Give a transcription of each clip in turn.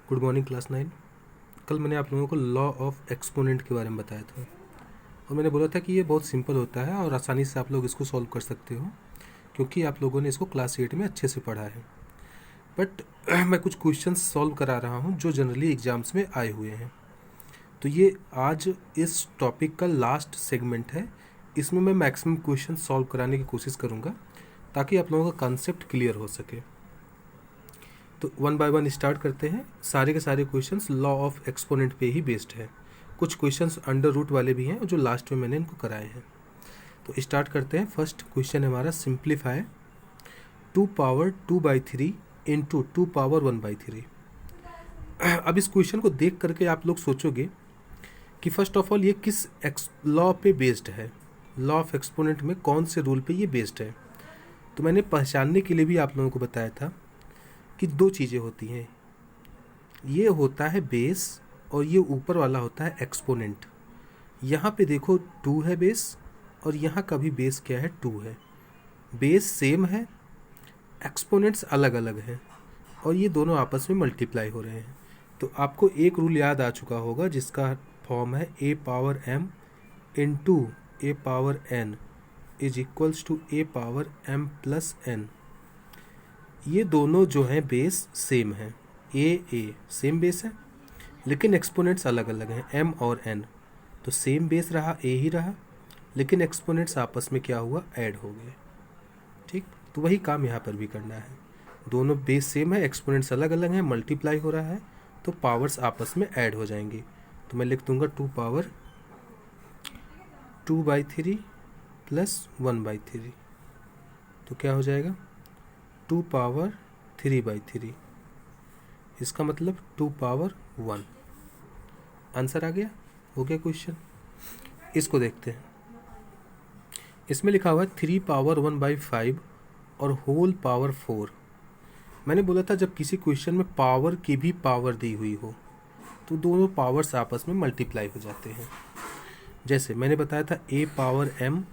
Good morning class 9। कल मैंने आप लोगों को लॉ ऑफ एक्सपोनेंट के बारे में बताया था और मैंने बोला था कि ये बहुत सिंपल होता है और आसानी से आप लोग इसको सॉल्व कर सकते हो क्योंकि आप लोगों ने इसको क्लास 8 में अच्छे से पढ़ा है। बट मैं कुछ क्वेश्चंस सॉल्व करा रहा हूँ जो जनरली एग्ज़ाम्स में आए हुए हैं। तो ये आज इस टॉपिक का लास्ट सेगमेंट है। इसमें मैं मैक्सिमम क्वेश्चन सॉल्व कराने की कोशिश करूँगा ताकि आप लोगों का कंसेप्ट क्लियर हो सके। तो वन बाय वन स्टार्ट करते हैं। सारे के सारे क्वेश्चंस लॉ ऑफ एक्सपोनेंट पे ही बेस्ड है। कुछ क्वेश्चंस अंडर रूट वाले भी हैं जो लास्ट में मैंने इनको कराए हैं। तो स्टार्ट करते हैं। फर्स्ट क्वेश्चन है हमारा सिंप्लीफाई 2^2/3 इंटू 2^1/3। अब इस क्वेश्चन को देख करके आप लोग सोचोगे कि फर्स्ट ऑफ ऑल ये किस लॉ पे बेस्ड है, लॉ ऑफ एक्सपोनेंट में कौन से रूल पे ये बेस्ड है। तो मैंने पहचानने के लिए भी आप लोगों को बताया था कि दो चीज़ें होती हैं, ये होता है बेस और ये ऊपर वाला होता है एक्सपोनेंट। यहाँ पे देखो 2 है बेस और यहाँ का भी बेस क्या है 2 है। बेस सेम है, एक्सपोनेंट्स अलग अलग हैं और ये दोनों आपस में मल्टीप्लाई हो रहे हैं। तो आपको एक रूल याद आ चुका होगा जिसका फॉर्म है a⁻m into a⁻n is equals to a⁻m+n। ये दोनों जो हैं बेस सेम हैं, ए सेम बेस है लेकिन एक्सपोनेंट्स अलग अलग हैं m और n। तो सेम बेस रहा a ही रहा लेकिन एक्सपोनेंट्स आपस में क्या हुआ, ऐड हो गए। ठीक, तो वही काम यहाँ पर भी करना है। दोनों बेस सेम है, एक्सपोनेंट्स अलग अलग हैं, मल्टीप्लाई हो रहा है तो पावर्स आपस में ऐड हो जाएंगी। तो मैं लिख दूंगा 2^2/3 + 1/3। तो क्या हो जाएगा 2^3/3। इसका मतलब 2^1। आंसर आ गया, हो गया क्वेश्चन। इसको देखते हैं। इसमें लिखा हुआ है 3^1/5 और होल पावर 4। मैंने बोला था जब किसी क्वेश्चन में पावर की भी पावर दी हुई हो तो दोनों पावर्स आपस में मल्टीप्लाई हो जाते हैं। जैसे मैंने बताया था a⁻m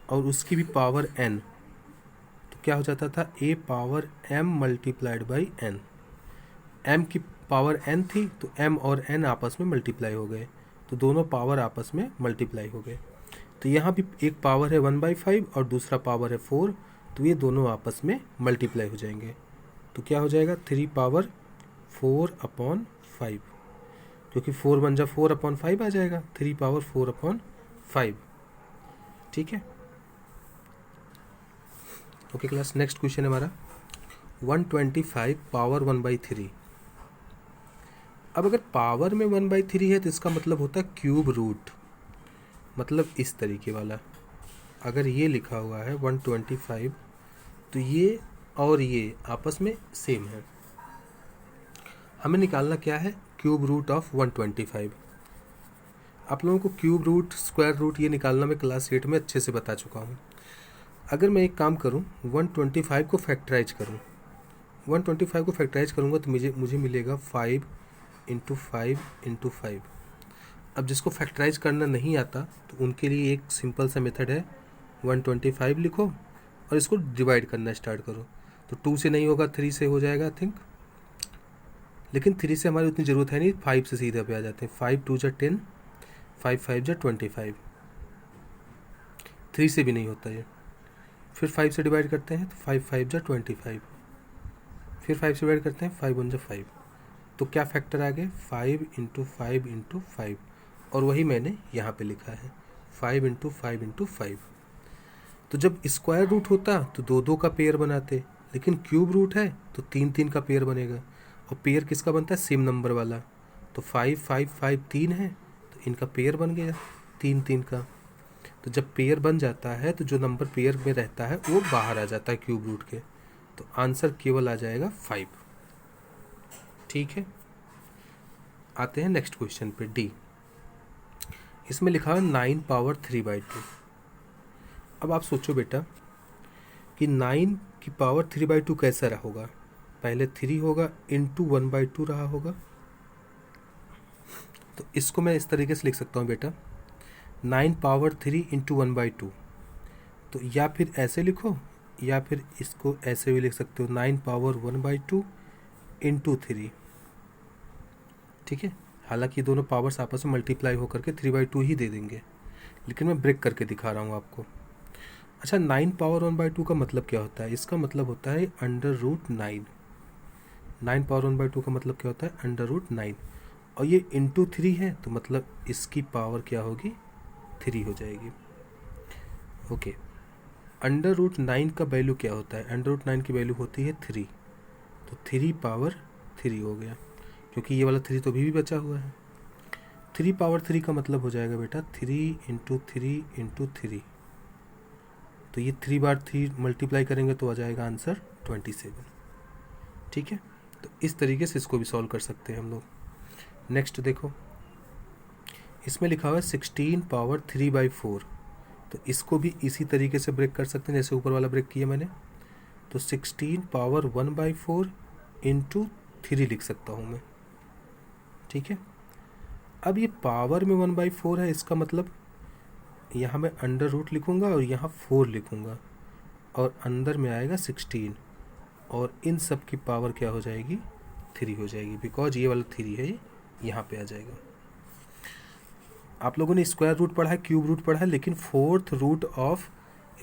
और उसकी भी पावर n, तो क्या हो जाता था a⁻m × n। m की पावर n थी तो m और n आपस में मल्टीप्लाई हो गए तो दोनों पावर आपस में मल्टीप्लाई हो गए। तो यहाँ भी एक पावर है 1/5 और दूसरा पावर है 4, तो ये दोनों आपस में मल्टीप्लाई हो जाएंगे। तो क्या हो जाएगा 3^4/5, क्योंकि 4 बन जा 4/5 आ जाएगा, 3^4/5। ठीक है, ओके क्लास। नेक्स्ट क्वेश्चन है हमारा 125 पावर 1/3। अब अगर पावर में 1/3 है तो इसका मतलब होता है क्यूब रूट, मतलब इस तरीके वाला। अगर ये लिखा हुआ है 125 तो ये और ये आपस में सेम है। हमें निकालना क्या है, क्यूब रूट ऑफ 125। आप लोगों को क्यूब रूट, स्क्वायर रूट ये निकालना मैं क्लास 8 में अच्छे से बता चुका हूँ। अगर मैं एक काम करूँ 125 को फैक्टराइज करूँ, 125 को फैक्टराइज करूँगा तो मुझे मिलेगा 5 × 5 × 5। अब जिसको फैक्टराइज करना नहीं आता तो उनके लिए एक सिंपल सा मेथड है, 125 लिखो और इसको डिवाइड करना स्टार्ट करो। तो 2 से नहीं होगा, 3 से हो जाएगा आई थिंक, लेकिन 3 से हमारी उतनी ज़रूरत है नहीं, 5 से सीधा पे आ जाते हैं। 5 × 2 = 10, 5 × 5 = 25। 3 से भी नहीं होता ये। फिर 5 से डिवाइड करते हैं तो 5 × 5 = 25। फिर 5 से डिवाइड करते हैं, 5 × 1 = 5। तो क्या फैक्टर आ गए 5 × 5 × 5, और वही मैंने यहाँ पे लिखा है 5 × 5 × 5। तो जब स्क्वायर रूट होता तो 2-2 का पेयर बनाते, लेकिन क्यूब रूट है तो 3-3 का पेयर बनेगा। और पेयर किसका बनता है, सेम नंबर वाला। तो 5 5 5 3 है तो इनका पेयर बन गया 3-3 का। तो जब पेयर बन जाता है तो जो नंबर पेयर में रहता है वो बाहर आ जाता है क्यूब रूट के। तो आंसर केवल आ जाएगा 5। ठीक है, आते हैं नेक्स्ट क्वेश्चन पे, डी। इसमें लिखा है 9 पावर 3/2। अब आप सोचो बेटा कि 9 की पावर 3/2 कैसा रहा होगा। पहले 3 होगा इंटू 1/2 रहा होगा। तो इसको मैं इस तरीके से लिख सकता हूँ बेटा, 9 पावर 3 इंटू 1/2। तो या फिर ऐसे लिखो या फिर इसको ऐसे भी लिख सकते हो, 9 पावर 1/2 इंटू 3। ठीक है, हालांकि ये दोनों पावर्स आपस में मल्टीप्लाई होकर के 3/2 ही दे देंगे, लेकिन मैं ब्रेक करके दिखा रहा हूँ आपको। अच्छा, 9 पावर 1/2 का मतलब क्या होता है? इसका मतलब होता है √9। 9 पावर 1/2 का मतलब क्या होता है? √9। और ये इंटू 3 है, तो मतलब इसकी पावर क्या होगी? 3 हो जाएगी। ओके, √9 का वैल्यू क्या होता है? √9 की वैल्यू होती है 3, तो 3 पावर 3 हो गया, क्योंकि ये वाला 3 तो अभी भी बचा हुआ है। 3 पावर 3 का मतलब हो जाएगा बेटा 3 इंटू 3 इंटू 3, तो ये 3 बार 3 मल्टीप्लाई करेंगे तो आ जाएगा आंसर 27। ठीक है, तो इस तरीके से इसको भी सॉल्व कर सकते हैं हम लोग। नेक्स्ट देखो, इसमें लिखा हुआ है 16 पावर 3/4, तो इसको भी इसी तरीके से ब्रेक कर सकते हैं जैसे ऊपर वाला ब्रेक किया मैंने। तो 16 पावर 1/4 इंटू 3 लिख सकता हूँ मैं। ठीक है, अब ये पावर में 1/4 है, इसका मतलब यहाँ मैं अंडर रूट लिखूँगा और यहाँ 4 लिखूँगा, और अंदर में आएगा 16, और इन सब की पावर क्या हो जाएगी? 3 हो जाएगी, बिकॉज ये वाला 3 है, ये यहाँ पे आ जाएगा। आप लोगों ने स्क्वायर रूट पढ़ा है, क्यूब रूट पढ़ा है, लेकिन fourth root of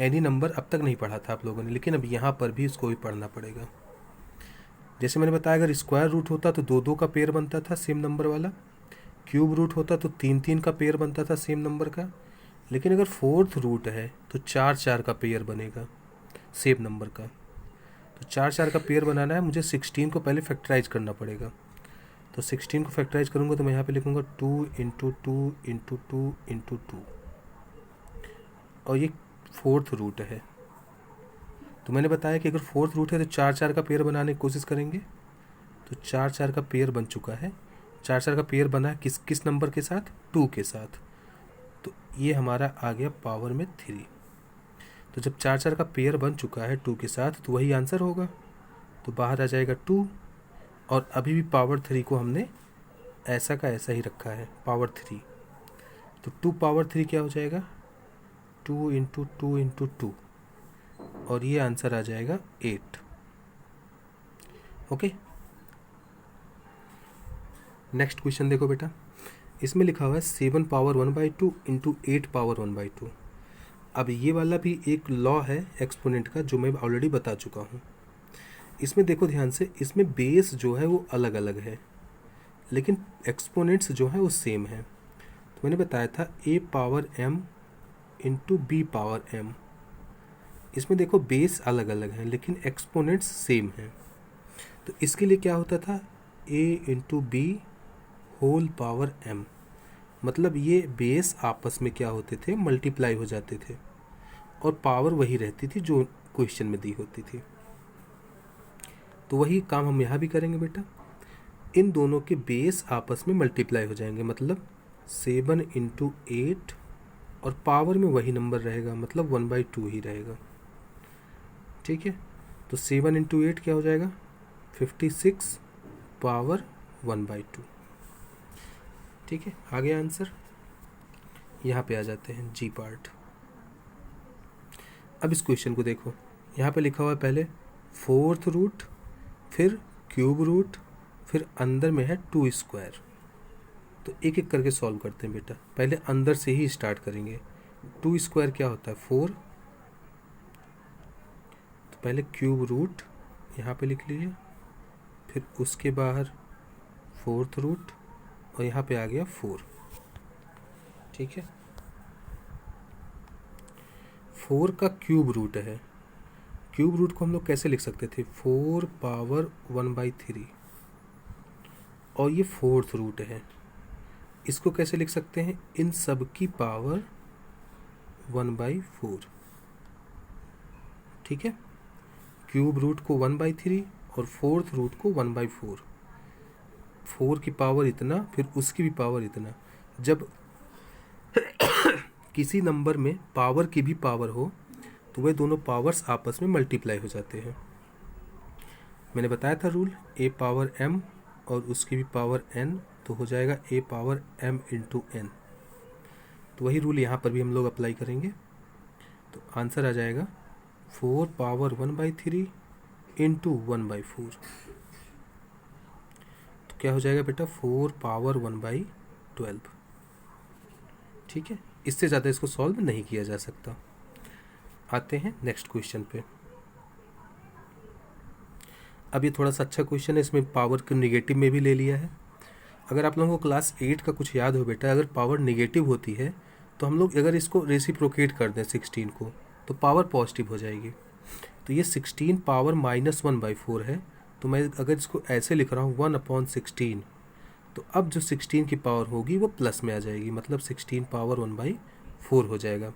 any number अब तक नहीं पढ़ा था आप लोगों ने, लेकिन अब यहाँ पर भी इसको भी पढ़ना पड़ेगा। जैसे मैंने बताया, अगर स्क्वायर रूट होता तो 2-2 का पेयर बनता था सेम नंबर वाला, क्यूब रूट होता तो 3-3 का पेयर बनता था सेम नंबर का, लेकिन अगर फोर्थ रूट है तो 4-4 का पेयर बनेगा सेम नंबर का। तो 4-4 का पेयर बनाना है मुझे, 16 को पहले फैक्टराइज करना पड़ेगा। तो 16 को फैक्टराइज करूँगा तो मैं यहाँ पे लिखूँगा 2 इंटू 2 इंटू 2 इंटू 2, और ये फोर्थ रूट है। तो मैंने बताया कि अगर फोर्थ रूट है तो 4-4 का पेयर बनाने की कोशिश करेंगे, तो 4-4 का पेयर बन चुका है। 4-4 का पेयर बना किस किस नंबर के साथ? 2 के साथ, तो ये हमारा आ गया पावर में 3। तो जब 4-4 का पेयर बन चुका है 2 के साथ, तो वही आंसर होगा, तो बाहर आ जाएगा 2, और अभी भी पावर 3 को हमने ऐसा का ऐसा ही रखा है, पावर 3। तो 2 पावर 3 क्या हो जाएगा? 2 इंटू 2 इंटू 2, और ये आंसर आ जाएगा 8। ओके, नेक्स्ट क्वेश्चन देखो बेटा, इसमें लिखा हुआ है 7 पावर 1/2 इंटू 8 पावर 1/2। अब ये वाला भी एक लॉ है एक्सपोनेंट का, जो मैं ऑलरेडी बता चुका हूँ। इसमें देखो ध्यान से, इसमें बेस जो है वो अलग अलग है, लेकिन एक्सपोनेंट्स जो है वो सेम है। तो मैंने बताया था a power m into b power m। इसमें देखो बेस अलग अलग हैं, लेकिन एक्सपोनेंट्स सेम हैं। तो इसके लिए क्या होता था? a into b whole power m, मतलब ये बेस आपस में क्या होते थे? मल्टीप्लाई हो जाते थे, और पावर वही रहती थी जो क्वेश्चन में दी होती थी। तो वही काम हम यहाँ भी करेंगे बेटा, इन दोनों के बेस आपस में मल्टीप्लाई हो जाएंगे, मतलब 7 इंटू 8, और पावर में वही नंबर रहेगा, मतलब 1/2 ही रहेगा। ठीक है, तो 7 इंटू 8 क्या हो जाएगा? 56 पावर 1/2। ठीक है, आ गया आंसर। यहाँ पे आ जाते हैं जी पार्ट। अब इस क्वेश्चन को देखो, यहाँ पे लिखा हुआ है पहले फोर्थ रूट, फिर क्यूब रूट, फिर अंदर में है 2 स्क्वायर। तो एक एक करके सॉल्व करते हैं बेटा, पहले अंदर से ही स्टार्ट करेंगे। 2 स्क्वायर क्या होता है? 4। तो पहले क्यूब रूट यहाँ पे लिख लीजिए, फिर उसके बाहर फोर्थ रूट, और यहाँ पे आ गया 4। ठीक है, 4 का क्यूब रूट है। क्यूब रूट को हम लोग कैसे लिख सकते थे? 4 पावर 1/3, और ये फोर्थ रूट है, इसको कैसे लिख सकते हैं? इन सब की पावर 1/4। ठीक है, क्यूब रूट को 1/3 और फोर्थ रूट को 1/4। 4 की पावर इतना, फिर उसकी भी पावर इतना। जब किसी नंबर में पावर की भी पावर हो, तो वे दोनों पावर्स आपस में मल्टीप्लाई हो जाते हैं। मैंने बताया था रूल, a पावर m और उसकी भी पावर n, तो हो जाएगा a power m into n। तो वही रूल यहाँ पर भी हम लोग अप्लाई करेंगे, तो आंसर आ जाएगा 4 पावर 1/3 इंटू 1/4। तो क्या हो जाएगा बेटा 4 पावर 1/12। ठीक है, इससे ज़्यादा इसको सॉल्व नहीं किया जा सकता। आते हैं नेक्स्ट क्वेश्चन पे। अब ये थोड़ा सा अच्छा क्वेश्चन है, इसमें पावर को निगेटिव में भी ले लिया है। अगर आप लोगों को क्लास 8 का कुछ याद हो बेटा, अगर पावर निगेटिव होती है तो हम लोग अगर इसको रेसिप्रोकेट कर दें 16 को तो पावर पॉजिटिव हो जाएगी। तो ये 16 पावर -1/4 है, तो मैं अगर इसको ऐसे लिख रहा हूँ 1/16, तो अब जो 16 की पावर होगी वो प्लस में आ जाएगी, मतलब 16 पावर 1/4 हो जाएगा।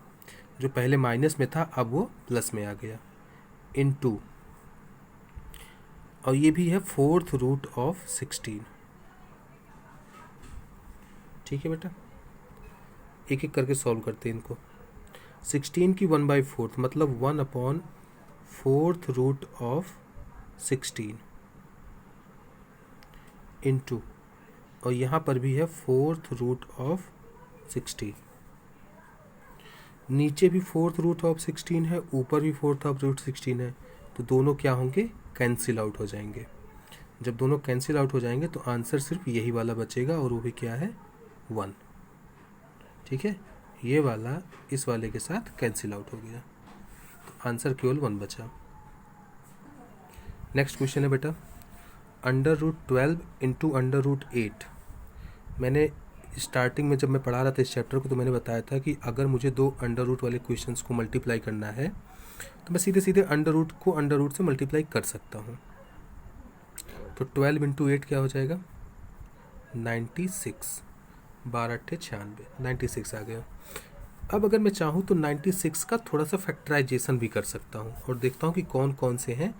जो पहले माइनस में था अब वो प्लस में आ गया, इनटू, और ये भी है 4th रूट ऑफ 16। ठीक है बेटा, एक एक करके सॉल्व करते हैं इनको। 16 की 1/4 मतलब 1/4th रूट ऑफ 16 इनटू, और यहाँ पर भी है 4th रूट ऑफ 16। नीचे भी 4th रूट ऑफ 16 है, ऊपर भी 4th ऑफ रूट 16 है, तो दोनों क्या होंगे, कैंसिल आउट हो जाएंगे। जब दोनों कैंसिल आउट हो जाएंगे तो आंसर सिर्फ यही वाला बचेगा, और वो भी क्या है 1। ठीक है, ये वाला इस वाले के साथ कैंसिल आउट हो गया, तो आंसर केवल 1 बचा। नेक्स्ट क्वेश्चन है बेटा, √12 इंटू √8। मैंने स्टार्टिंग में जब मैं पढ़ा रहा था इस चैप्टर को तो मैंने बताया था कि अगर मुझे दो अंडर रूट वाले क्वेश्चंस को मल्टीप्लाई करना है तो मैं सीधे सीधे अंडर रूट को अंडर रूट से मल्टीप्लाई कर सकता हूँ। तो 12 इंटू 8 क्या हो जाएगा 96, 12 × 96, 96 आ गया। अब अगर मैं चाहूँ तो 96 का थोड़ा सा फैक्टराइजेशन भी कर सकता हूँ और देखता हूँ कि कौन कौन से हैं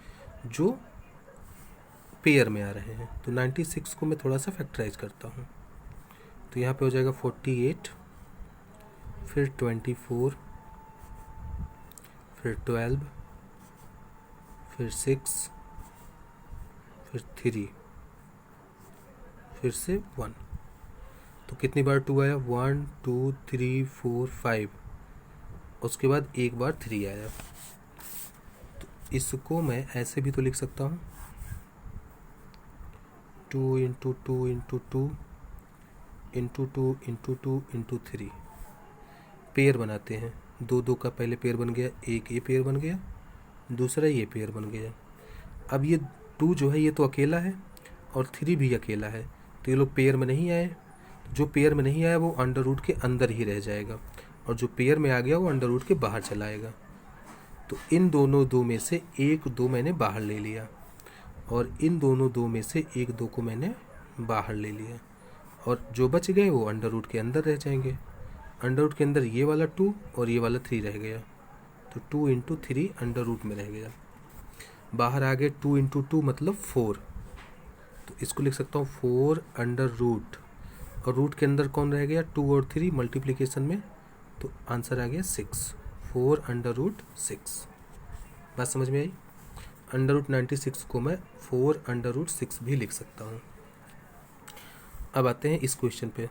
जो पेयर में आ रहे हैं। तो 96 को मैं थोड़ा सा फैक्टराइज करता हूँ, तो यहाँ पे हो जाएगा 48, फिर 24, फिर 12, फिर 6, फिर 3, फिर से 1। तो कितनी बार 2 आया, 1 2 3 4 5, उसके बाद एक बार 3 आया। तो इसको मैं ऐसे भी तो लिख सकता हूँ 2 into 2 into 2 into 2 into 2 into 3। Pair बनाते हैं, 2 2 का पहले पेयर बन गया, एक ये पेयर बन गया, दूसरा ये पेयर बन गया। अब ये 2 जो है ये तो अकेला है और 3 भी अकेला है, तो ये लोग पेयर में नहीं आए। जो पेयर में नहीं आया वो अंडर रूट के अंदर ही रह जाएगा, और जो पेयर में आ गया वो अंडर रूट के बाहर चला आएगा। तो इन दोनों 2 में से एक 2 मैंने बाहर ले लिया, और इन दोनों 2 में से एक 2 को मैंने बाहर ले लिया, और जो बच गए वो अंडर रूट के अंदर रह जाएंगे। अंडर रूट के अंदर ये वाला 2 और ये वाला 3 रह गया, तो 2 इंटू 3 अंडर रूट में रह गया। बाहर आ गए 2 इंटू 2 मतलब 4, तो इसको लिख सकता हूँ 4 अंडर रूट, और रूट के अंदर कौन रह गया 2 और 3 मल्टीप्लिकेशन में, तो आंसर आ गया 6, 4 अंडर रूट 6। बात समझ में आई। अंडर रूट 96 को मैं 4 अंडर रूट 6 भी लिख सकता हूँ। अब आते हैं इस क्वेश्चन पे।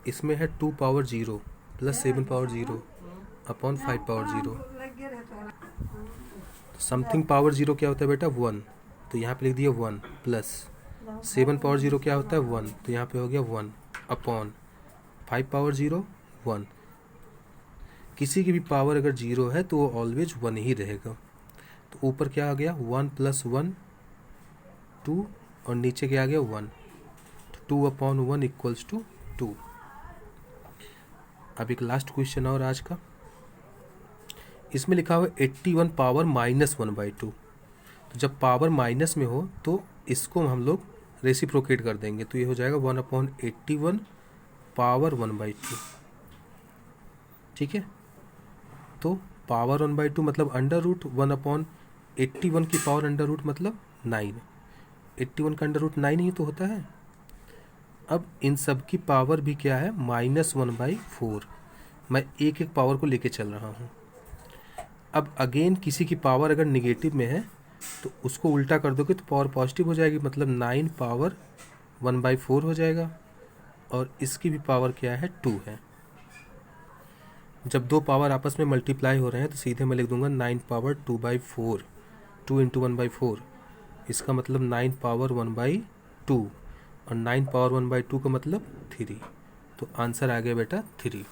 इसमें है 2 power 0 plus 7 power 0 upon 5 power 0। Something power 0 क्या होता है बेटा 1, तो यहाँ पे लिख दिया 1, प्लस 7 पावर 0 क्या होता है 1, तो यहाँ पे हो गया 1, अपॉन 5 पावर 0 1। किसी की भी पावर अगर 0 है तो वो ऑलवेज 1 ही रहेगा। तो ऊपर क्या आ गया 1 + 1 2, और नीचे क्या आ गया 1, तो 2/1 इक्वल्स टू 2। अब एक लास्ट क्वेश्चन और आज का, इसमें लिखा हुआ 81 पावर -1/2। तो जब पावर माइनस में हो तो इसको हम लोग रेसिप्रोकेट कर देंगे, तो ये हो जाएगा 1/81 पावर 1/2। ठीक है, तो पावर 1/2 मतलब अंडर रूट, 1/81 की पावर अंडर रूट मतलब 9, 81 का अंडर रूट 9 ही तो होता है। अब इन सब की पावर भी क्या है -1/4। मैं एक एक पावर को लेके चल रहा हूँ। अब अगेन किसी की पावर अगर निगेटिव में है तो उसको उल्टा कर दोगे तो पावर पॉजिटिव हो जाएगी, मतलब 9 पावर 1/4 हो जाएगा, और इसकी भी पावर क्या है 2 है। जब दो पावर आपस में मल्टीप्लाई हो रहे हैं तो सीधे मैं लिख दूंगा 9 पावर 2/4, 2 इंटू 1/4, इसका मतलब 9 पावर 1/2, और 9 पावर 1/2 का मतलब 3। तो आंसर आ गया बेटा 3।